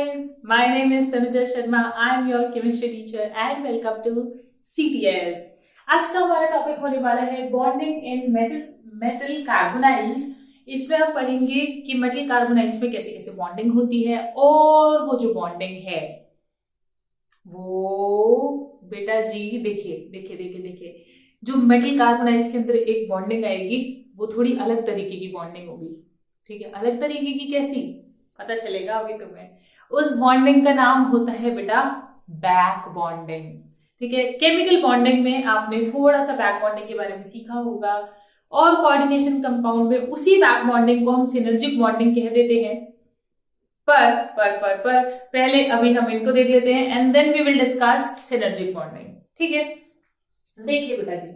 guys, my name is Tanuja Sharma. I am your chemistry teacher and welcome to CTS. आज का हमारा topic होने वाला है बॉन्डिंग इन मेटल कार्बोनाइल्स। इसमें हम पढ़ेंगे कि मेटल कार्बोनाइल्स में कैसे कैसे बॉन्डिंग होती है और वो जो बॉन्डिंग है वो बेटा जी देखिए देखिए देखिए देखिए जो मेटल कार्बोनाइल्स के अंदर एक बॉन्डिंग आएगी वो थोड़ी अलग तरीके की बॉन्डिंग होगी। ठीक है, अलग तरीके की कैसी पता चलेगा अभी तुम्हें। उस बॉन्डिंग का नाम होता है बेटा बैक बॉन्डिंग। ठीक है, केमिकल बॉन्डिंग में आपने थोड़ा सा बैक बॉन्डिंग के बारे में सीखा होगा और कोऑर्डिनेशन कंपाउंड में उसी बैक बॉन्डिंग को हम सिनर्जिक बॉन्डिंग कह देते हैं। पर पहले अभी हम इनको देख लेते हैं and then we will discuss synergic bonding. ठीक है, देखिए बेटा जी,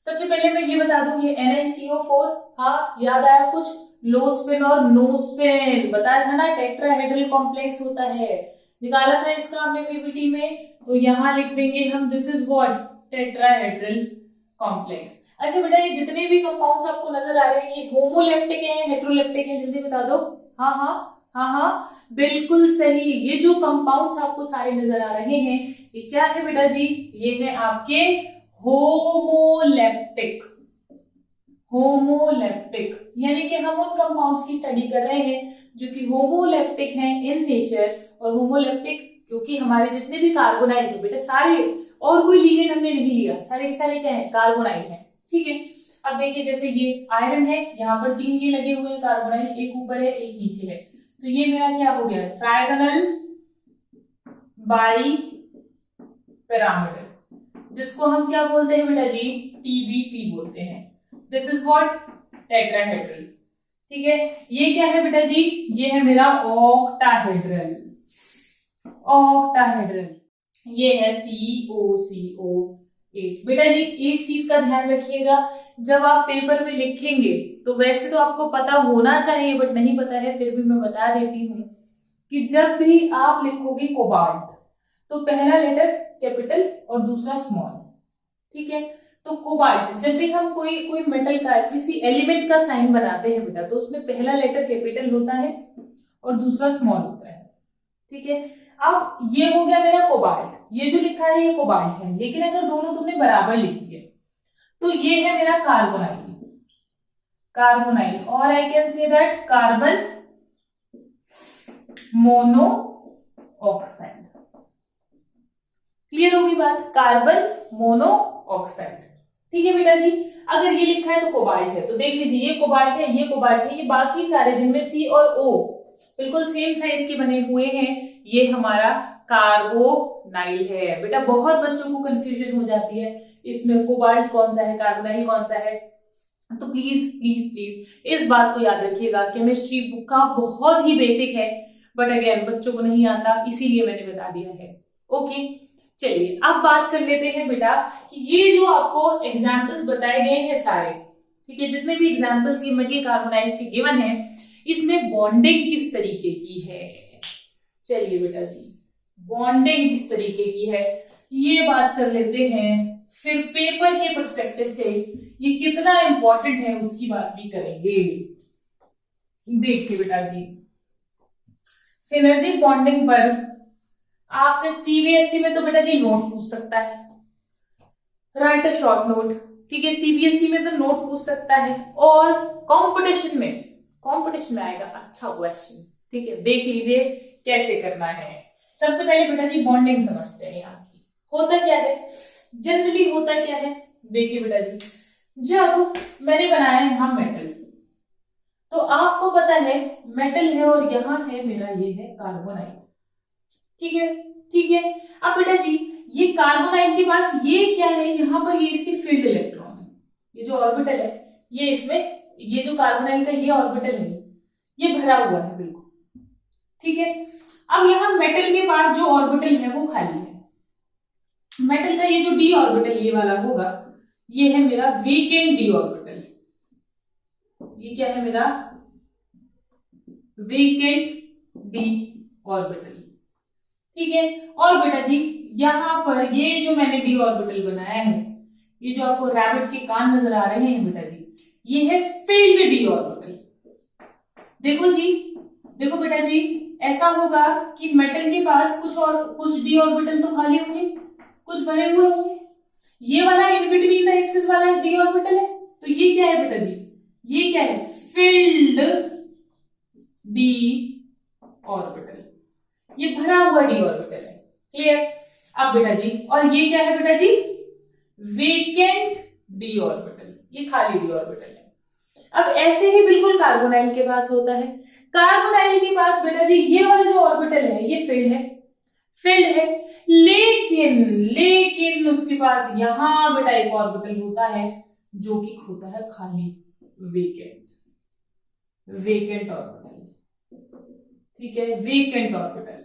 सबसे पहले मैं ये बता दूं ये NaCO4, हाँ याद आया कुछ, लो स्पिन और नो स्पिन बताया था ना, टेट्राहेड्रल कॉम्प्लेक्स होता है, निकाला था इसका हमने पीपीटी में, तो यहां लिख देंगे हम this is what tetrahedral complex. अच्छा बेटा ये जितने भी कंपाउंड्स आपको नजर आ रहे हैं ये होमोलेप्टिक हैं हेटेरोलेप्टिक हैं, जल्दी बता दो। हाँ हाँ हाँ हाँ बिल्कुल सही, ये जो कंपाउंड्स आपको सारे नजर आ रहे हैं ये क्या है बेटा जी, ये है आपके होमोलेप्टिक। होमोलेप्टिक यानी कि हम उन कंपाउंड्स की स्टडी कर रहे हैं जो कि होमोलेप्टिक हैं इन नेचर। और होमोलेप्टिक क्योंकि हमारे जितने भी कार्बोनाइल है बेटा सारे, और कोई लिगेंड हमने नहीं लिया, सारे के सारे क्या है कार्बोनाइल हैं। ठीक है, अब देखिए जैसे ये आयरन है, यहाँ पर 3 ये लगे हुए हैं कार्बोनाइल, एक ऊपर है एक नीचे है, तो ये मेरा क्या हो गया ट्रायगोनल बाई पिरामिडल, जिसको हम क्या बोलते हैं बेटा जी TBP बोलते हैं। This is what tetrahedral. ठीक है, ये क्या है बेटा जी, ये है मेरा ऑक्टाहेड्रल। ऑक्टाहेड्रल ये है COCO8। बेटा जी एक चीज का ध्यान रखिएगा, जब आप पेपर में लिखेंगे तो वैसे तो आपको पता होना चाहिए बट नहीं पता है, फिर भी मैं बता देती हूँ कि जब भी आप लिखोगे कोबाल्ट तो पहला लेटर कैपिटल और दूसरा स्मॉल। ठीक है, तो कोबाल्ट जब भी हम कोई मेटल का किसी एलिमेंट का साइन बनाते हैं बेटा तो उसमें पहला लेटर कैपिटल होता है और दूसरा स्मॉल होता है। ठीक है, अब ये हो गया मेरा कोबाल्ट, ये जो लिखा है ये कोबाल्ट है, लेकिन अगर दोनों तुमने बराबर लिख दिए तो ये है मेरा कार्बोनाइल। कार्बोनाइल और I can say that carbon mono oxide. Clear होगी बात, कार्बन मोनो ऑक्साइड। ठीक है बेटा जी, अगर ये लिखा है तो कोबाल्ट है, तो देख लीजिए ये कोबाल्ट है ये कोबाल्ट है, ये बाकी सारे जिनमें C और O बिल्कुल सेम साइज के बने हुए हैं ये हमारा कार्बोनाइल है। बेटा बहुत बच्चों को कंफ्यूजन हो जाती है इसमें कोबाल्ट कौन सा है कार्बोनाइल कौन सा है, तो प्लीज प्लीज प्लीज इस बात को याद रखिएगा। केमिस्ट्री बुक का बहुत ही बेसिक है बट अगेन बच्चों को नहीं आता इसीलिए मैंने बता दिया है। ओके चलिए अब बात कर लेते हैं बेटा कि ये जो आपको एग्जाम्पल्स बताए गए हैं सारे, ठीक है जितने भी एग्जाम्पल्स ये मेटल कार्बोनाइल्स के गिवन है इसमें बॉन्डिंग किस तरीके की है। चलिए बेटा जी बॉन्डिंग किस तरीके की है ये बात कर लेते हैं, फिर पेपर के पर्सपेक्टिव से ये कितना इंपॉर्टेंट है उसकी बात भी करेंगे। देखिए बेटा जी सिनर्जिक बॉन्डिंग पर आपसे CBSE में तो बेटा जी नोट पूछ सकता है, राइट अ शॉर्ट नोट। ठीक है, CBSE में तो नोट पूछ सकता है और कंपटीशन में आएगा अच्छा क्वेश्चन। ठीक है, देख लीजिए कैसे करना है। सबसे पहले बेटा जी बॉन्डिंग समझते हैं यहाँ की, होता क्या है जनरली होता क्या है। देखिए बेटा जी जब मैंने बनाया है यहाँ मेटल तो आपको पता है मेटल है और यहाँ है मेरा ये है कार्बोनाइल। ठीक है ठीक है, अब बेटा जी ये कार्बोनाइल के पास ये क्या है, यहाँ पर ये इसके फील्ड इलेक्ट्रॉन है, ये जो ऑर्बिटल है ये इसमें ये जो कार्बोनाइल का ये ऑर्बिटल है ये भरा हुआ है बिल्कुल। ठीक है, अब यहाँ मेटल के पास जो ऑर्बिटल है वो खाली है, मेटल का ये जो d ऑर्बिटल ये वाला होगा ये है मेरा वीकेंट d ऑर्बिटल, ये क्या है मेरा वीकेंट d ऑर्बिटल। ठीक है, और बेटा जी यहाँ पर ये जो मैंने d ऑर्बिटल बनाया है, ये जो आपको रैबिट के कान नजर आ रहे हैं बेटा जी ये है फील्ड d ऑर्बिटल। देखो जी देखो बेटा जी ऐसा होगा कि मेटल के पास कुछ डी ऑर्बिटल तो खाली होंगे, कुछ भरे हुए होंगे। ये वाला इन बिटवीन द एक्सिस वाला डी ऑर्बिटल है, तो ये क्या है बेटा जी, ये क्या है, फिल्ड डी ऑर्बिटल, ये भरा हुआ डी ऑर्बिटल है। क्लियर। अब बेटा जी, और ये क्या है बेटा जी, वेकेंट डी ऑर्बिटल, ये खाली डी ऑर्बिटल है। अब ऐसे ही बिल्कुल कार्बोनाइल के पास होता है। कार्बोनाइल के पास बेटा जी ये वाला जो ऑर्बिटल है ये फिल्ड है, लेकिन उसके पास यहां बेटा एक ऑर्बिटल होता है जो कि होता है खाली, वेकेंट ऑर्बिटल। ठीक है, वेकेंट ऑर्बिटल।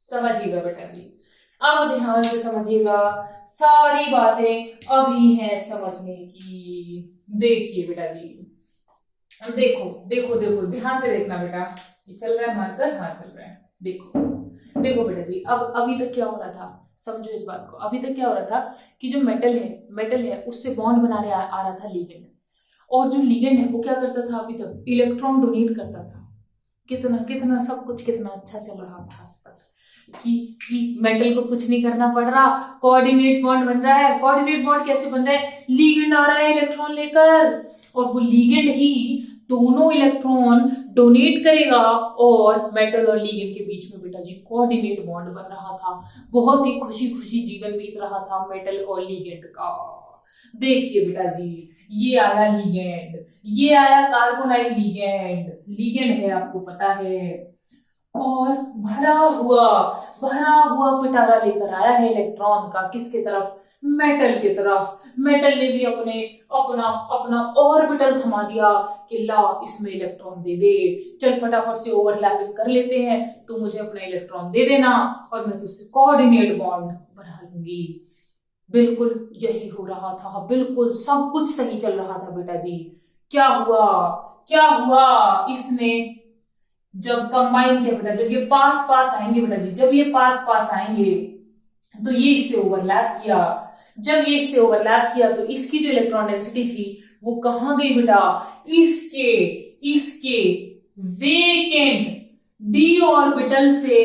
समझिएगा बेटा जी, अब ध्यान से समझिएगा, सारी बातें अभी हैं समझने की। देखिए बेटा जी, देखो देखो देखो, ध्यान से देखना बेटा, ये चल रहा है मार्कर, हाँ चल रहा है। देखो बेटा जी, अब अभी तक क्या हो रहा था, समझो इस बात को। अभी तक क्या हो रहा था कि जो मेटल है उससे बॉन्ड बनाने आ रहा था लिगेंड, और जो लिगेंड है वो क्या करता था, अभी तक इलेक्ट्रॉन डोनेट करता था। कितना सब कुछ कितना अच्छा चल रहा था आज तक, कि मेटल को कुछ नहीं करना पड़ रहा, कोऑर्डिनेट बॉन्ड बन रहा है। कोऑर्डिनेट बॉन्ड कैसे बन रहा है, लिगेंड आ रहा है इलेक्ट्रॉन लेकर, और वो लिगेंड ही दोनों इलेक्ट्रॉन डोनेट करेगा, और मेटल और लिगेंड के बीच में बेटा जी कोऑर्डिनेट बॉन्ड बन रहा था। बहुत ही खुशी खुशी जीवन बीत रहा था मेटल और लिगेंड का। देखिए बेटा जी, ये आया लिगेंड, ये आया कार्बोनाइल लिगेंड है आपको पता है, और भरा हुआ पिटारा लेकर आया है इलेक्ट्रॉन का, किसके तरफ, मेटल के तरफ। मेटल ने भी अपना ऑर्बिटल थमा दिया कि ला इसमें इलेक्ट्रॉन दे दे, चल फटाफट से ओवरलैपिंग कर लेते हैं, तो मुझे अपना इलेक्ट्रॉन दे देना और मैं तुझसे कोऑर्डिनेट बॉन्ड बना लूंगी। बिल्कुल यही हो रहा था, बिल्कुल सब कुछ सही चल रहा था बेटा जी। क्या हुआ, इसने जब कंबाइन किया बेटा, जब ये पास आएंगे बेटा जी, जब ये पास आएंगे तो ये इससे ओवरलैप किया। जब ये इससे ओवरलैप किया तो इसकी जो इलेक्ट्रॉन डेंसिटी थी वो कहां गई बेटा, इसके वेकेंट डी ऑर्बिटल से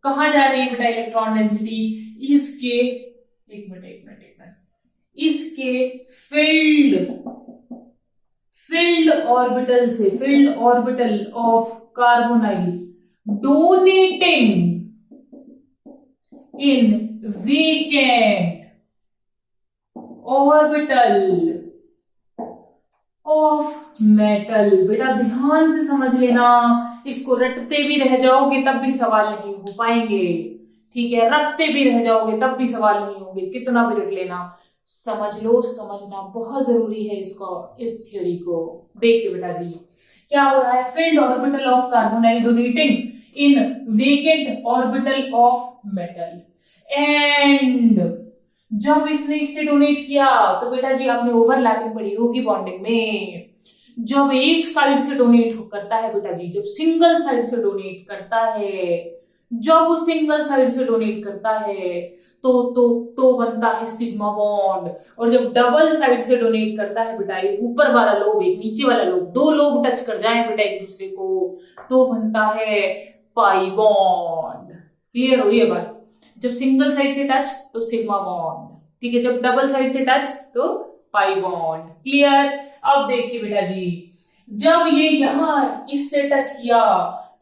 कहां जा रही है बेटा इलेक्ट्रॉन डेंसिटी, इसके एक मिनट इसके field orbital of carbonyl donating in vacant orbital of metal. बेटा ध्यान से समझ लेना, इसको रटते भी रह जाओगे तब भी सवाल नहीं हो पाएंगे। ठीक है, रटते भी रह जाओगे तब भी सवाल नहीं होंगे, कितना भी रट लेना। समझ लो, समझना बहुत जरूरी है इसको, इस थ्योरी को। देखिए बेटा जी क्या हो रहा है, filled orbital of carbonyl donating in vacant orbital of metal, and जब इसने इससे डोनेट किया तो बेटा जी आपने ओवरलैपिंग पढ़ी होगी बॉन्डिंग में। जब एक साइड से डोनेट करता है बेटा जी, जब सिंगल साइड से डोनेट करता है, जब वो सिंगल साइड से डोनेट करता है तो बनता है सिग्मा बॉन्ड, और जब डबल साइड से डोनेट करता है बेटा, एक ऊपर वाला लोब एक नीचे वाला लोब, दो लोब टच कर जाए बेटा एक दूसरे को, तो बनता है पाई बॉन्ड। क्लियर हो रही है बात? जब सिंगल साइड से टच तो सिग्मा बॉन्ड, ठीक है, जब डबल साइड से टच तो पाई बॉन्ड। क्लियर? अब देखिए बेटा जी, जब ये यहां इससे टच किया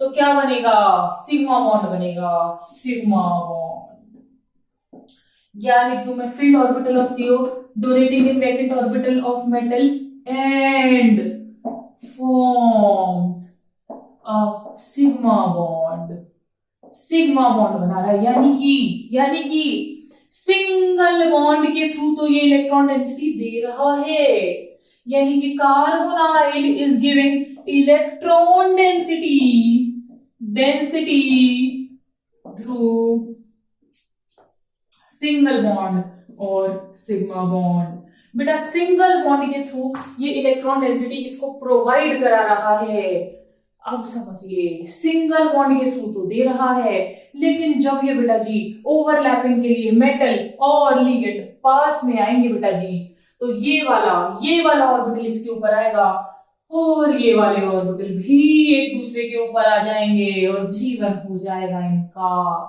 तो क्या बनेगा, सिग्मा बॉन्ड बनेगा, सिग्मा बॉन्ड। क्या लिख दूं मैं, filled orbital of CO donating in vacant orbital of metal and forms a sigma bond. Sigma bond बना रहा है, यानी कि सिंगल बॉन्ड के थ्रू तो ये इलेक्ट्रॉन डेंसिटी दे रहा है, यानी कि carbonyl is giving electron density through single bond और सिग्मा बॉन्ड। बेटा सिंगल बॉन्ड के थ्रू ये इलेक्ट्रॉन डेंसिटी इसको प्रोवाइड करा रहा है। अब समझिए, सिंगल बॉन्ड के थ्रू तो दे रहा है, लेकिन जब ये बेटा जी ओवरलैपिंग के लिए मेटल और लिगेंड पास में आएंगे बेटा जी, तो ये वाला ऑर्बिटल इसके ऊपर आएगा, और ये वाले ऑर्बिटल भी एक दूसरे के ऊपर आ जाएंगे और जीवन हो जाएगा इनका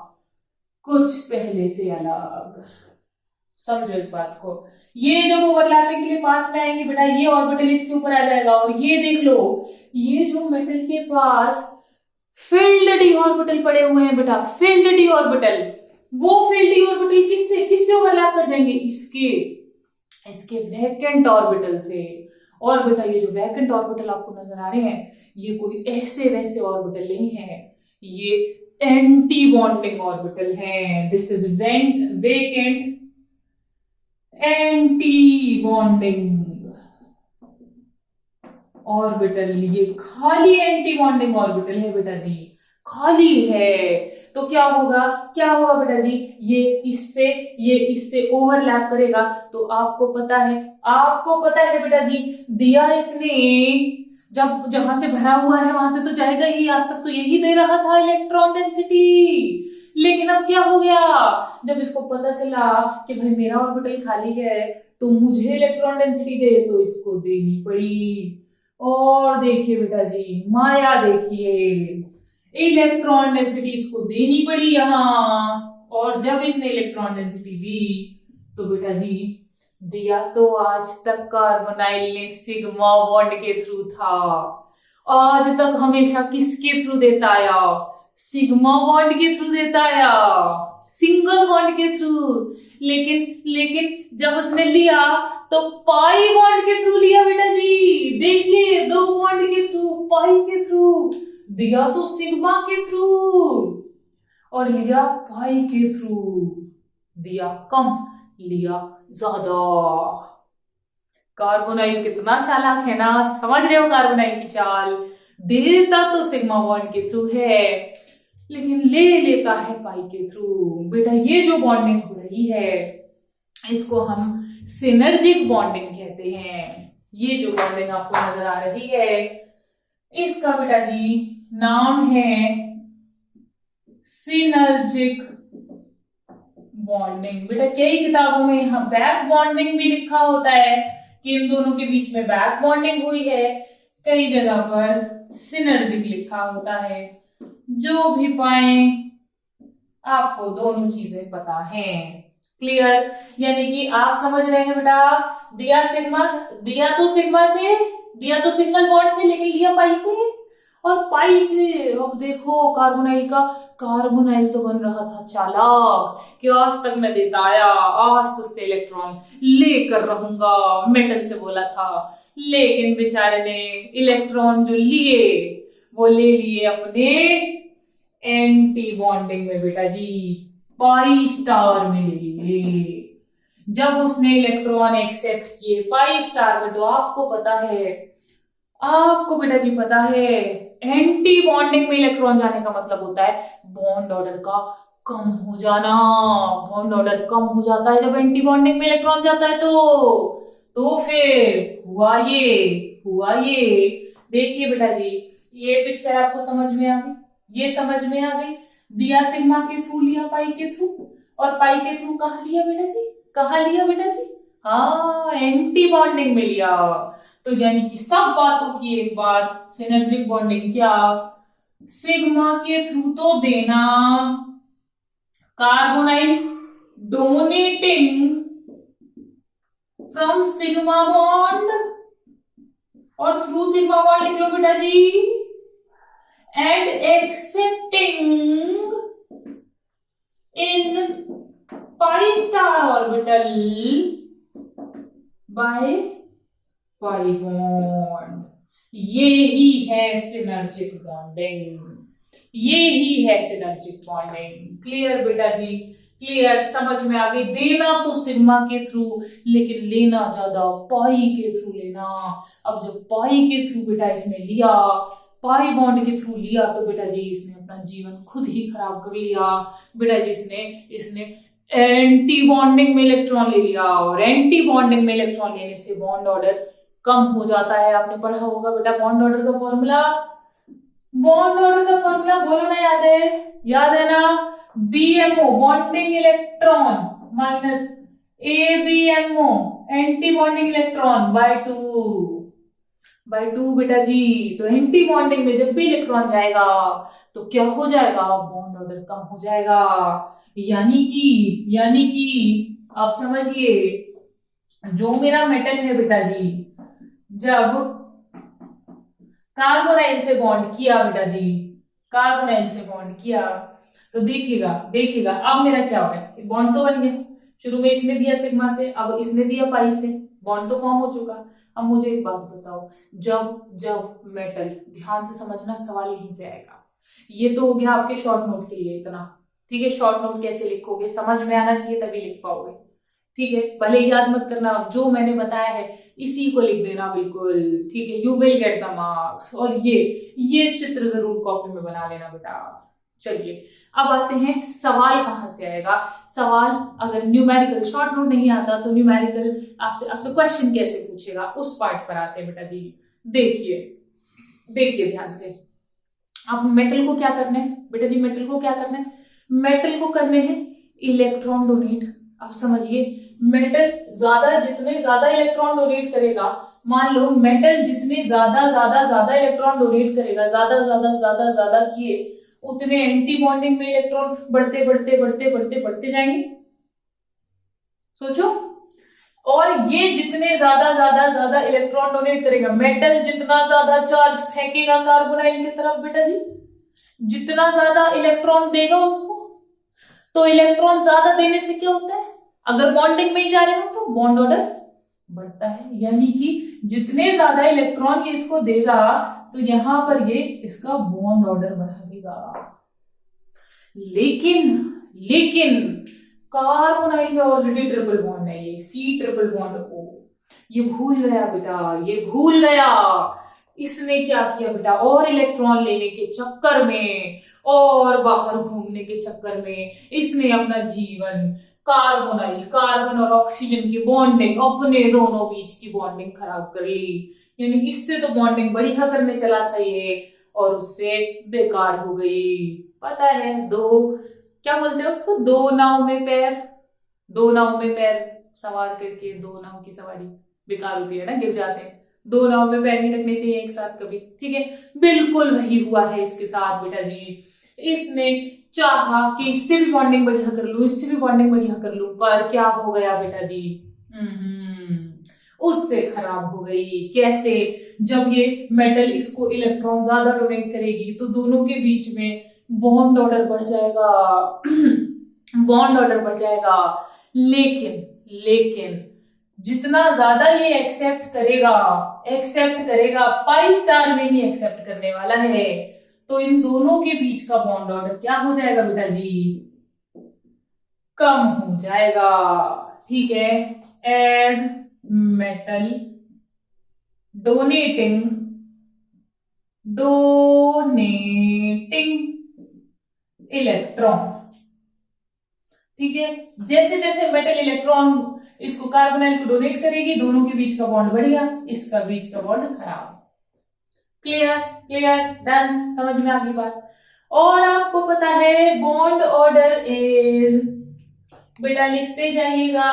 कुछ पहले से अलग। समझो इस बात को। ये जब ओवरलैपिंग के लिए पास में आएंगे बेटा, ये ऑर्बिटल इसके ऊपर आ जाएगा और ये देख लो, ये जो मेटल के पास फील्ड डी ऑर्बिटल पड़े हुए हैं बेटा, फील्ड डी ऑर्बिटल, वो फील्ड डी ऑर्बिटल किससे किससे ओवरलैप कर जाएंगे, इसके इसके वैकेंट ऑर्बिटल से। और बेटा ये जो वैकेंट ऑर्बिटल आपको नजर आ रहे हैं, ये कोई ऐसे वैसे ऑर्बिटल नहीं है, ये एंटी बॉन्डिंग ऑर्बिटल है। This is vacant anti bonding orbital. ये खाली एंटी बॉन्डिंग ऑर्बिटल है बेटा जी, खाली है। तो क्या होगा बेटा जी, ये इससे ओवरलैप करेगा। तो आपको पता है बेटा जी, दिया इसने जब जहां से भरा हुआ है वहां से तो जाएगा ही, आज तक तो यही दे रहा था इलेक्ट्रॉन डेंसिटी। लेकिन अब क्या हो गया, जब इसको पता चला कि भाई मेरा ऑर्बिटल खाली है तो मुझे इलेक्ट्रॉन डेंसिटी दे, तो इसको देनी पड़ी। और देखिए बेटा जी, माया देखिए, इलेक्ट्रॉन डेंसिटी इसको देनी पड़ी यहां। और जब इसने इलेक्ट्रॉन डेंसिटी दी तो बेटा जी दिया तो आज तक कार्बोनाइल ने सिग्मा बॉन्ड के थ्रू था, आज तक हमेशा किसके थ्रू देता आया, सिग्मा बॉन्ड के थ्रू देता आया, सिंगल बॉन्ड के थ्रू। लेकिन जब उसने लिया तो पाई बॉन्ड के थ्रू लिया बेटा जी। देखिए, दो बॉन्ड के थ्रू, पाई के थ्रू। दिया तो सिग्मा के थ्रू और लिया पाई के थ्रू। दिया कम, लिया ज्यादा। कार्बोनाइल कितना चालाक है ना, समझ रहे हो कार्बोनाइल की चाल। देता तो सिग्मा बॉन्ड के थ्रू है, लेकिन ले लेता है पाई के थ्रू। बेटा ये जो बॉन्डिंग हो रही है इसको हम सिनर्जिक बॉन्डिंग कहते हैं। ये जो बॉन्डिंग आपको नजर आ रही है इसका बेटा जी नाम है सिनर्जिक बॉन्डिंग। बेटा कई किताबों में यहाँ बैक बॉन्डिंग भी लिखा होता है कि इन दोनों के बीच में बैक बॉन्डिंग हुई है, कई जगह पर सिनर्जिक लिखा होता है। जो भी पाए आपको दोनों चीजें पता है। क्लियर? यानी कि आप समझ रहे हैं बेटा, दिया तो सिंगल बॉन्ड से, लेकिन लिया पाई से, और पाई से अब देखो कार्बोनाइल तो बन रहा था चालाक कि आज तक मैं देता आया, आज तो उससे इलेक्ट्रॉन लेकर रहूंगा, मेटल से बोला था। लेकिन बेचारे ने इलेक्ट्रॉन जो लिए वो ले लिए अपने एंटी बॉन्डिंग में बेटा जी, पाई स्टार में ले लिए। जब उसने इलेक्ट्रॉन एक्सेप्ट किए पाई स्टार में, तो आपको बेटा जी पता है एंटी बॉन्डिंग में इलेक्ट्रॉन जाने का मतलब होता है बॉन्ड ऑर्डर का कम हो जाना। बॉन्ड ऑर्डर कम हो जाता है जब एंटी बॉन्डिंग में इलेक्ट्रॉन जाता है। तो फिर हुआ ये। देखिए बेटा जी, ये पिक्चर आपको समझ में आ गई, ये समझ में आ गई। दिया सिग्मा के थ्रू, लिया पाई के थ्रू, और पाई के थ्रू कहाँ लिया बेटा जी? हाँ, एंटी बॉन्डिंग में लिया। तो यानी कि सब बातों की एक बात, सिनर्जिक बॉन्डिंग क्या, सिग्मा के थ्रू तो देना, carbonyl donating from sigma bond, और थ्रू सिग्मा बॉन्ड लिख लो बेटा जी, and accepting in pi star orbital by pi bond. ये ही है सिनर्जिक बॉन्डिंग, क्लियर बेटा जी? क्लियर, समझ में आ गई। देना तो सिग्मा के थ्रू, लेकिन लेना ज्यादा पाई के थ्रू लेना। अब जब पाई के थ्रू बेटा इसने लिया, पाई बॉन्ड के थ्रू लिया, तो बेटा जी इसने अपना जीवन खुद ही खराब कर लिया। बेटा जी इसने एंटी बॉन्डिंग में इलेक्ट्रॉन ले लिया, और एंटी बॉन्डिंग में इलेक्ट्रॉन लेने से बॉन्ड ऑर्डर कम हो जाता है। आपने पढ़ा होगा बेटा बॉन्ड ऑर्डर का फॉर्मूला, बोलो ना, याद है ना? BMO bonding electron minus ABMO anti bonding electron by 2। By 2 बेटा जी। तो एंटी बॉन्डिंग में जब भी इलेक्ट्रॉन जाएगा तो क्या हो जाएगा, बॉन्ड ऑर्डर कम हो जाएगा। यानी कि आप समझिए, जो मेरा मेटल है बेटा जी, जब कार्बोनाइल से बॉन्ड किया बेटा जी, कार्बोनाइल से बॉन्ड किया, तो देखिएगा देखिएगा अब मेरा क्या हो रहा है, बॉन्ड तो बन गया। शुरू में इसने दिया सिग्मा से, अब इसने दिया पाई से, बॉन्ड तो फॉर्म हो चुका। अब मुझे एक बात बताओ, जब जब मेटल, ध्यान से समझना, सवाल यहीं से आएगा। ये तो हो गया आपके शॉर्ट नोट के लिए इतना, ठीक है। शॉर्ट नोट कैसे लिखोगे, समझ में आना चाहिए तभी लिख पाओगे, ठीक है। भले याद मत करना, जो मैंने बताया है इसी को लिख देना बिल्कुल, ठीक है। You will get the marks. और ये चित्र जरूर कॉपी में बना लेना बेटा। चलिए अब आते हैं, सवाल कहां से आएगा। सवाल अगर न्यूमेरिकल शॉर्ट नोट नहीं आता तो न्यूमेरिकल आपसे आपसे क्वेश्चन कैसे पूछेगा, उस पार्ट पर आते हैं बेटा जी। देखिए देखिए ध्यान से, आप मेटल को क्या करना है बेटा जी, मेटल को क्या करना है, मेटल को करने हैं इलेक्ट्रॉन डोनेट। आप समझिए, मेटल जितने ज्यादा इलेक्ट्रॉन डोनेट करेगा, मान लो मेटल जितने ज्यादा इलेक्ट्रॉन डोनेट करेगा, ज्यादा किए, उतने एंटी बॉन्डिंग में इलेक्ट्रॉन बढ़ते जाएंगे। सोचो, और ये जितने ज्यादा इलेक्ट्रॉन डोनेट करेगा, मेटल जितना ज्यादा चार्ज फेंकेगा कार्बोनाइल की तरफ बेटा जी, जितना ज्यादा इलेक्ट्रॉन देगा उसको, तो इलेक्ट्रॉन ज्यादा देने से क्या होता है, अगर बॉन्डिंग में ही जा रहे हो तो बॉन्ड ऑर्डर बढ़ता है। यानी कि जितने ज्यादा इलेक्ट्रॉन ये इसको देगा तो यहां पर ये इसका बॉन्ड ऑर्डर बढ़ाएगा। लेकिन लेकिन कार्बोनाइल में ऑलरेडी ट्रिपल बॉन्ड है, ये C ट्रिपल बॉन्ड O, ये भूल गया बेटा, ये भूल गया। इसने क्या किया बेटा, और इलेक्ट्रॉन लेने के चक्कर में और बाहर घूमने के चक्कर में इसने अपना जीवन, कार्बन और ऑक्सीजन की बॉन्डिंग, अपने दोनों बीच की बॉन्डिंग खराब कर ली। यानी इससे तो बॉन्डिंग बढ़िया करने चला था ये, और उससे बेकार हो गई। पता है, क्या बोलते हैं उसको, दो नाव में पैर सवार करके, दो नाव की सवारी बेकार होती है ना, गिर जाते हैं। दो नाव में पैर नहीं रखने चाहिए एक साथ कभी, ठीक है। बिल्कुल वही हुआ है इसके साथ बेटा जी। इसने चाहा कि इससे भी बॉन्डिंग बढ़िया कर लूं, इससे भी बॉन्डिंग बढ़िया कर लूं, पर क्या हो गया बेटा जी, उससे खराब हो गई। कैसे, जब ये मेटल इसको इलेक्ट्रॉन ज्यादा डोनेट करेगी तो दोनों के बीच में बॉन्ड ऑर्डर बढ़ जाएगा बॉन्ड ऑर्डर बढ़ जाएगा। लेकिन जितना ज्यादा ये एक्सेप्ट करेगा, पाई स्टार में ही एक्सेप्ट करने वाला है, तो इन दोनों के बीच का बॉन्ड ऑर्डर क्या हो जाएगा बेटा जी, कम हो जाएगा, ठीक है। एज मेटल डोनेटिंग इलेक्ट्रॉन, ठीक है। जैसे जैसे मेटल इलेक्ट्रॉन इसको कार्बोनाइल को डोनेट करेगी, दोनों के बीच का बॉन्ड बढ़िया, इसका बीच का बॉन्ड खराब। क्लियर डन, समझ में आ गई बात। और आपको पता है बॉन्ड ऑर्डर इज, बेटा लिखते जाइएगा,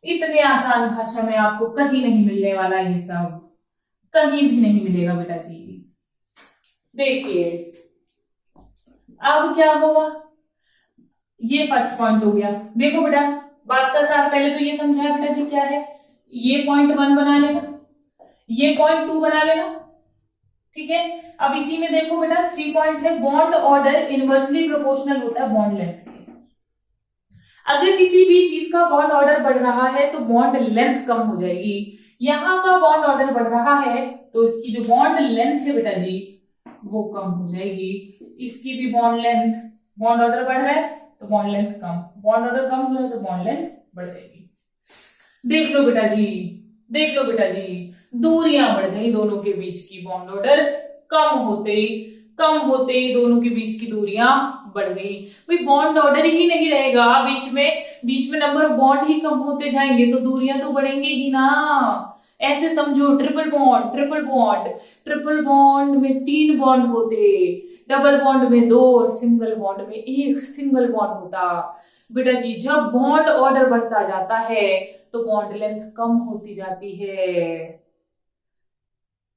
इतने आसान भाषा में आपको कहीं नहीं मिलने वाला, ये सब कहीं भी नहीं मिलेगा बेटा जी। देखिए अब क्या होगा, ये फर्स्ट पॉइंट हो गया। देखो बेटा, बात का सार पहले तो ये समझाया बेटा जी क्या है, ये पॉइंट 1 बना लेना, ये पॉइंट 2 बना लेना, ठीक है। अब इसी में देखो बेटा 3 पॉइंट है, बॉन्ड ऑर्डर इनवर्सली प्रोपोर्शनल होता है बॉन्ड लेंथ के। अगर किसी भी चीज का बॉन्ड ऑर्डर बढ़ रहा है तो बॉन्ड लेंथ कम हो जाएगी। यहां का बॉन्ड ऑर्डर बढ़ रहा है तो इसकी जो बॉन्ड लेंथ है बेटा जी वो कम हो जाएगी। इसकी भी बॉन्ड ऑर्डर बढ़ रहा है तो बॉन्ड लेंथ कम, बॉन्ड ऑर्डर कम हो रहा है तो बॉन्ड लेंथ बढ़ जाएगी। देख लो बेटा जी, दूरियां बढ़ गई दोनों के बीच की, बॉन्ड ऑर्डर कम होते ही दोनों के बीच की दूरियां बढ़ गई। भाई बॉन्ड ऑर्डर ही नहीं रहेगा, बीच में नंबर ऑफ बॉन्ड ही कम होते जाएंगे तो दूरियां तो बढ़ेंगे ही ना। ऐसे समझो, ट्रिपल बॉन्ड में 3 बॉन्ड होते, डबल बॉन्ड में 2 और सिंगल बॉन्ड में 1 सिंगल बॉन्ड होता। बेटा जी जब बॉन्ड ऑर्डर बढ़ता जाता है तो बॉन्ड लेंथ कम होती जाती है।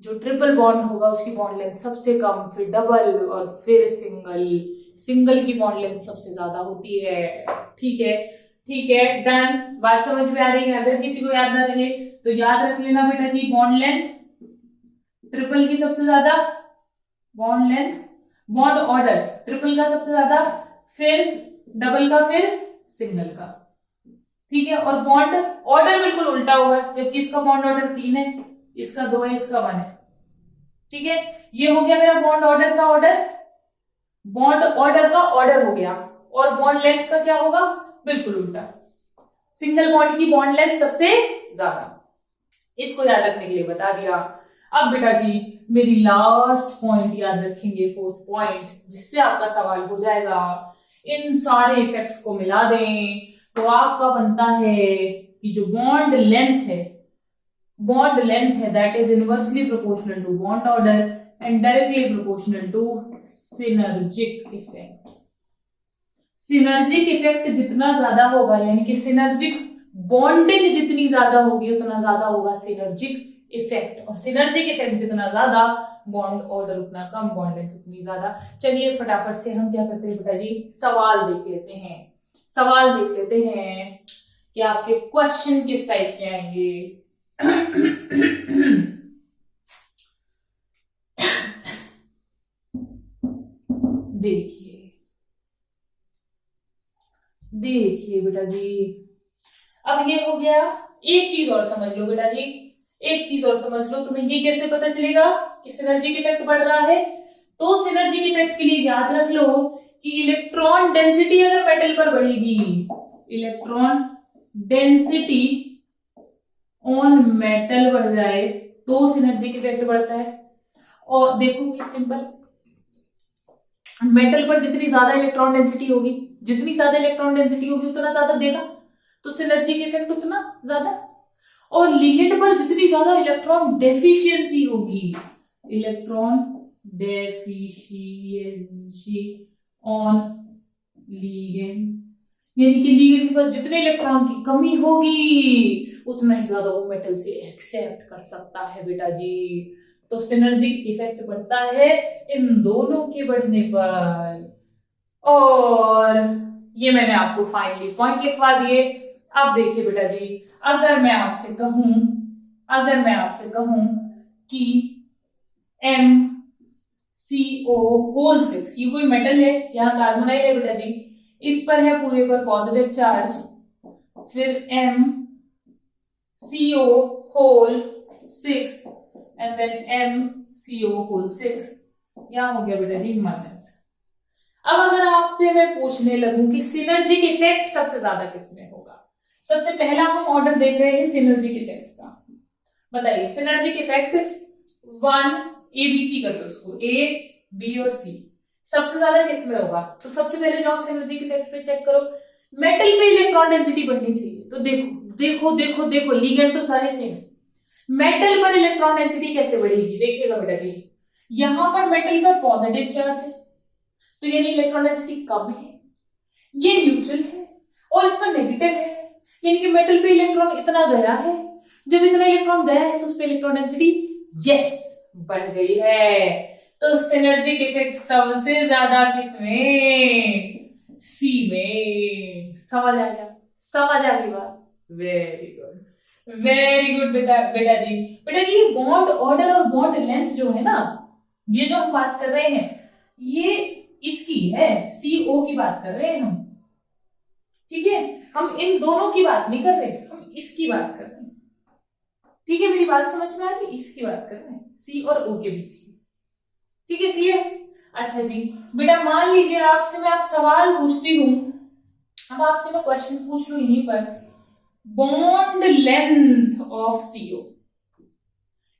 जो ट्रिपल बॉन्ड होगा उसकी बॉन्ड लेंथ सबसे कम, फिर डबल और फिर सिंगल। सिंगल की बॉन्ड लेंथ सबसे ज्यादा होती है। ठीक है, ठीक है, डन। बात समझ में आ रही है? अगर किसी को याद ना रहे तो याद रख लेना बेटा जी, बॉन्ड लेंथ ट्रिपल की सबसे ज्यादा, bond length, bond order triple का सबसे ज्यादा, फिर डबल का, फिर सिंगल का। ठीक है, और बॉन्ड ऑर्डर बिल्कुल उल्टा होगा, जबकि इसका बॉन्ड ऑर्डर 3 है, इसका 2 है, इसका 1 है। ठीक है, ये हो गया मेरा बॉन्ड ऑर्डर का ऑर्डर, बॉन्ड ऑर्डर का ऑर्डर हो गया। और बॉन्ड लेंथ का क्या होगा? बिल्कुल उल्टा। सिंगल बॉन्ड की बॉन्ड लेंथ सबसे ज्यादा। इसको याद रखने के लिए बता दिया। अब बेटा जी मेरी लास्ट पॉइंट याद रखेंगे, फोर्थ पॉइंट, जिससे आपका सवाल हो जाएगा। इन सारे इफेक्ट्स को मिला दें तो आपका बनता है कि जो बॉन्ड लेंथ है, बॉन्ड लेंथ है that is inversely proportional to bond order and directly proportional to synergic effect. Synergic effect जितना ज्यादा होगा, यानी कि सिनर्जिक बॉन्डिंग जितनी ज्यादा होगी उतना ज्यादा होगा सिनर्जिक इफेक्ट, और सिनर्जिक इफेक्ट जितना ज्यादा बॉन्ड ऑर्डर उतना कम, बॉन्ड लेंथ उतनी ज्यादा। चलिए फटाफट से हम क्या करते हैं बेटा जी, सवाल देख लेते हैं। सवाल देख लेते हैं कि आपके क्वेश्चन किस टाइप के आएंगे। देखिए देखिए बेटा जी, अब ये हो गया। एक चीज और समझ लो बेटा जी, एक चीज और समझ लो, तुम्हें ये कैसे पता चलेगा कि सिनर्जिक इफेक्ट बढ़ रहा है? तो सिनर्जिक इफेक्ट के लिए याद रख लो कि इलेक्ट्रॉन डेंसिटी अगर मेटल पर बढ़ेगी, इलेक्ट्रॉन डेंसिटी ऑन मेटल बढ़ जाए तो सिनर्जिक इफेक्ट बढ़ता है। और देखो ये सिंपल, मेटल पर जितनी ज्यादा इलेक्ट्रॉन डेंसिटी होगी, जितनी ज्यादा इलेक्ट्रॉन डेंसिटी होगी उतना ज्यादा देगा, तो सिनर्जिक इफेक्ट उतना ज्यादा। और लिगेंड पर जितनी ज्यादा इलेक्ट्रॉन डेफिशिएंसी होगी, इलेक्ट्रॉन डेफिशिएंसी ऑन लिगेंड, यानी कि लिगेंड के पास जितने इलेक्ट्रॉन की कमी होगी उतना ही ज्यादा वो मेटल से एक्सेप्ट कर सकता है बेटा जी। तो सिनर्जिक इफेक्ट बढ़ता है इन दोनों के बढ़ने पर। और ये मैंने आपको फाइनली पॉइंट लिखवा दिए। अब देखिए बेटा जी, अगर मैं आपसे कहूं कि MCO होल 6, ये कोई मेटल है, यहाँ कार्बोनाइल है बेटा जी, इस पर है पूरे पर पॉजिटिव चार्ज, फिर MCO whole 6 and then MCO whole 6, यहां हो गया बेटा जी माइनस। अब अगर आपसे मैं पूछने लगूं कि सिनर्जिक इफेक्ट सबसे ज्यादा किसमें होगा, सबसे पहला हम ऑर्डर देख रहे हैं सिनर्जिक इफेक्ट का। बताइए सिनर्जिक इफेक्ट 1 ABC कर लो उसको, A B और C, सबसे ज्यादा किसमें होगा? तो सबसे पहले जाओ सिनर्जिक इफेक्ट पे चेक करो, मेटल पे इलेक्ट्रॉन डेंसिटी बढ़नी चाहिए। तो देखो देखो देखो देखो, लिगेंड तो सारे सेम है, मेटल पर इलेक्ट्रॉन डेंसिटी कैसे बढ़ेगी? देखिएगा बेटा जी, यहां पर मेटल पर पॉजिटिव चार्ज है तो यानी इलेक्ट्रॉन डेंसिटी कम है, ये न्यूट्रल है और इस पर नेगेटिव है, यानी कि मेटल पे इलेक्ट्रॉन इतना गया है, जब इतना इलेक्ट्रॉन गया है तो उस पे इलेक्ट्रॉन डेंसिटी यस बढ़ गई है। तो सिनर्जिक इफेक्ट सबसे ज्यादा किसमें? सी में। समझ आ गया? समझ आ गई बात? वेरी गुड, वेरी गुड बेटा जी। बेटा जी बॉन्ड ऑर्डर और बॉन्ड लेंथ जो है ना, ये जो हम बात कर रहे हैं ये इसकी है, CO की बात कर रहे हैं हम, ठीक है, हम इन दोनों की बात नहीं कर रहे, हम इसकी बात कर रहे हैं। ठीक है, मेरी बात समझ में आ रही? इसकी बात कर रहे हैं, C और O के बीच की। ठीक है, क्लियर? अच्छा जी बेटा, मान लीजिए आपसे मैं आप सवाल पूछती हूं, अब आपसे मैं क्वेश्चन पूछ लू यहीं पर, bond length of CO,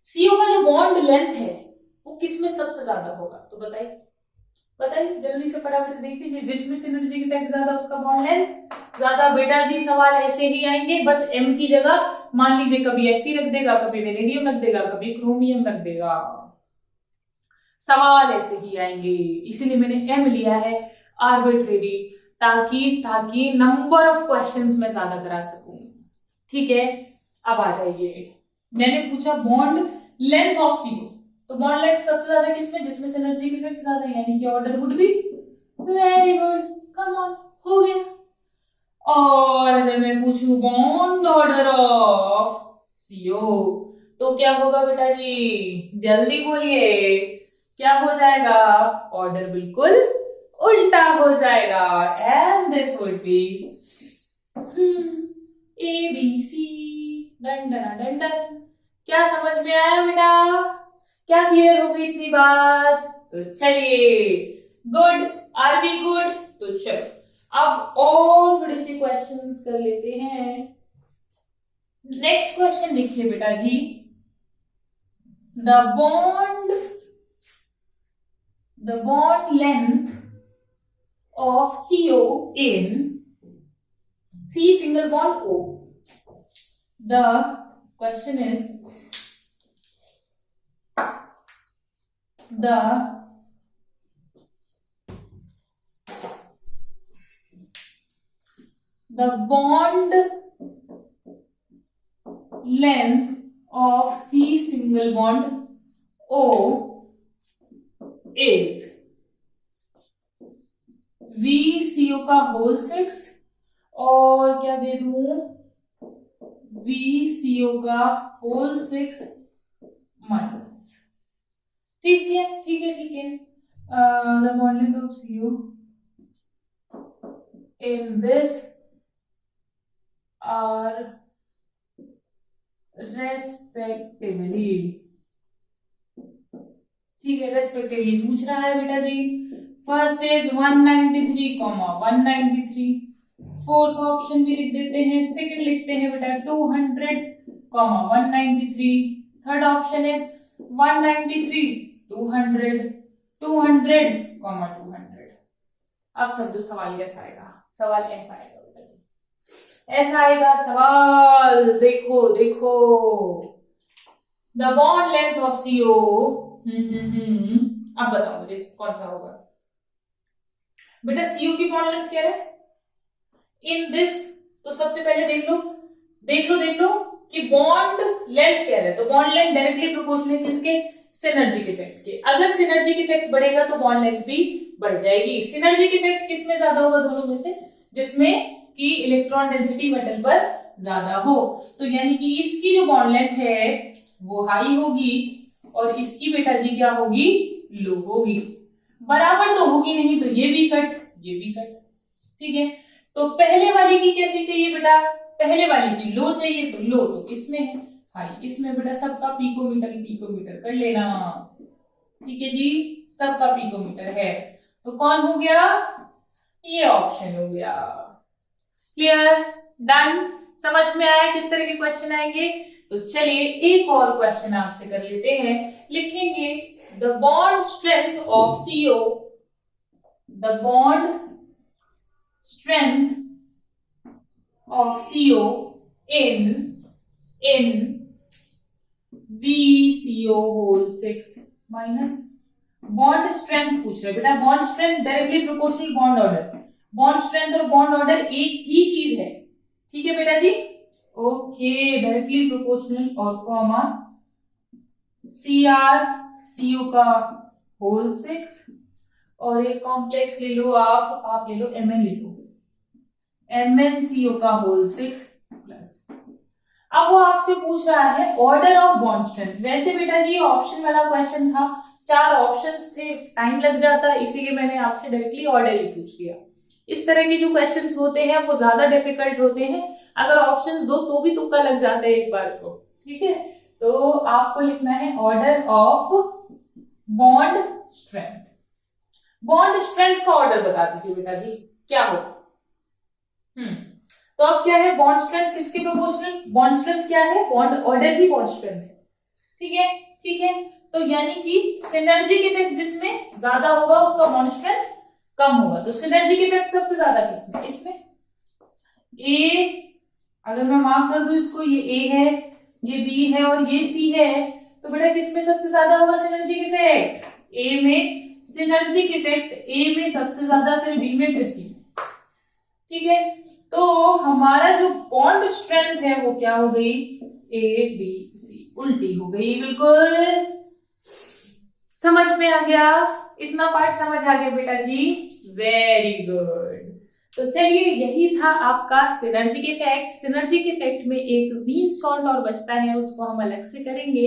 CO का जो बॉन्ड लेंथ है वो किसमें सबसे ज्यादा होगा? तो बताइए बताइए जल्दी से फटाफट देख लीजिए, जिसमें सिनर्जिक इफेक्ट ज्यादा उसका बॉन्ड लेंथ ज्यादा। बेटा जी सवाल ऐसे ही आएंगे, बस M की जगह मान लीजिए कभी Fe रख देगा, कभी वेनेडियम रख देगा, कभी क्रोमियम रख देगा, सवाल ऐसे ही आएंगे। इसीलिए मैंने M लिया है आर्बिट्रेरी, ताकि नंबर ऑफ क्वेश्चंस मैं ज्यादा करा सकूं। ठीक है, अब आ जाइए, मैंने पूछा बॉन्ड लेंथ ऑफ CO, तो बॉन्ड लेंथ सबसे ज्यादा किसमें, जिसमें सिनर्जिक इफेक्ट ज्यादा है, यानी कि order would be very good, come on, हो गया। और अगर मैं पूछूं बॉन्ड ऑर्डर ऑफ CO, तो क्या होगा बेटा जी, जल्दी बोलिए, क्या हो जाएगा, ऑर्डर बिल्कुल उल्टा हो जाएगा, and this would be ABC। Done done done done. क्या समझ में आया बेटा, क्या क्लियर हो गई इतनी बात? तो चलिए, गुड, आर बी गुड। तो चलो अब और थोड़े से क्वेश्चंस कर लेते हैं। नेक्स्ट क्वेश्चन लिखिए बेटा जी, the bond length of CO in C single bond O. The question is the bond length of C single bond O is VCO का होल 6 और क्या दे दूं, VCO का होल 6 माइनस। ठीक है ठीक है ठीक है। The bond length of CO in this are respectively, ठीक है, रेस्पेक्टिवली पूछ रहा है बेटा जी। फर्स्ट इज 193, 193, फोर्थ ऑप्शन भी लिख देते हैं, सेकंड लिखते हैं बेटा 200, 193, थर्ड ऑप्शन इज 193, 200, 200, 200। अब समझो सवाल कैसा आएगा, सवाल ऐसा आएगा बेटा जी, ऐसा आएगा सवाल, देखो देखो, the bond length of CO, अब बताओ मुझे कौन सा होगा बेटा। CO की बॉन्ड लेंथ क्या है इन दिस, तो सबसे पहले देख लो कि बॉन्ड लेंथ क्या है, तो बॉन्ड लेंथ डायरेक्टली प्रोपोर्शनल है किसके, सिनर्जिक इफेक्ट के। अगर सिनर्जिक इफेक्ट बढ़ेगा तो बॉन्ड लेंथ भी बढ़ जाएगी। सिनर्जिक इफेक्ट किसमें ज्यादा होगा, दोनों में से, जिसमें कि इलेक्ट्रॉन डेंसिटी मेटल पर ज्यादा हो, तो यानी कि इसकी जो बॉन्ड लेंथ है वो हाई होगी और इसकी बेटा जी क्या होगी, लो होगी। बराबर तो होगी नहीं, तो ये भी कट, ये भी कट, ठीक है। तो पहले वाली की कैसी चाहिए बेटा, पहले वाली की लो चाहिए, तो लो तो किसमें है, हाई, इसमें बेटा सबका पिकोमीटर कर लेना, ठीक है जी, सबका पिकोमीटर है, तो कौन हो गया, ये ऑप्शन हो गया। क्लियर, डन, समझ में आया किस तरह के क्वेश्चन आएंगे? तो चलिए एक और क्वेश्चन आपसे कर लेते हैं, लिखेंगे the bond strength of CO, the bond strength of CO in VCO whole 6 minus. Bond strength पूछ रहे बेटा, bond strength directly proportional bond order, bond strength और बॉन्ड ऑर्डर एक ही चीज है, ठीक है बेटा जी, ओके, डायरेक्टली प्रोपोर्शनल और कॉमा CO का होल 6 और एक कॉम्प्लेक्स ले लो आप ले लो Mn, ले लो MnCO का होल 6 प्लस। अब वो आपसे पूछ रहा है ऑर्डर ऑफ बॉन्ड स्ट्रेंथ। वैसे बेटा जी ऑप्शन वाला क्वेश्चन था, 4 ऑप्शंस थे, टाइम लग जाता, इसीलिए मैंने आपसे डायरेक्टली ऑर्डर ही पूछ लिया। इस तरह के जो क्वेश्चंस होते हैं वो ज्यादा डिफिकल्ट होते हैं, अगर ऑप्शंस दो तो भी तुक्का लग जाता है एक बार को, ठीक है। तो आपको लिखना है order of bond strength. Bond strength का ऑर्डर बता दीजिए बेटा जी क्या हो। तो अब क्या है, बॉन्ड स्ट्रेंथ किसके प्रोपोर्शनल, बॉन्ड स्ट्रेंथ क्या है, बॉन्ड ऑर्डर की बॉन्ड स्ट्रेंथ है, ठीक है ठीक है। तो यानी कि सिनर्जिक इफेक्ट जिसमें ज्यादा होगा उसका बॉन्ड स्ट्रेंथ कम होगा, तो सिनर्जिक इफेक्ट सबसे ज्यादा किसमें, इसमें ए, अगर मैं मार्क कर दूं इसको, ये ए है, ये बी है और ये सी है, तो बेटा किसमें सबसे ज्यादा होगा सिनर्जिक इफेक्ट, ए में सिनर्जिक इफेक्ट, ए में सबसे ज्यादा, फिर बी में, फिर सी, ठीक है। तो हमारा जो बॉन्ड स्ट्रेंथ है वो क्या हो गई, ABC उल्टी हो गई बिल्कुल। समझ में आ गया? इतना पार्ट समझ आ गया बेटा जी? Very good. तो चलिए, यही था आपका सिनर्जिक इफेक्ट। सिनर्जिक इफेक्ट में एक जीन सॉल्ट और बचता है, उसको हम अलग से करेंगे।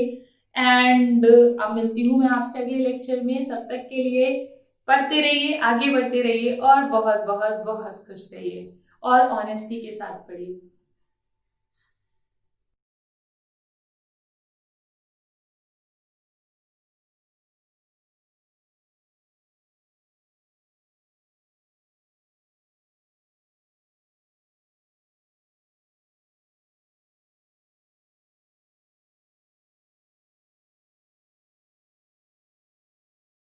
एंड अब मिलती हूँ मैं आपसे अगले लेक्चर में। तब तक के लिए पढ़ते रहिए, आगे बढ़ते रहिए और बहुत बहुत बहुत खुश रहिए और ऑनेस्टी के साथ पढ़िए।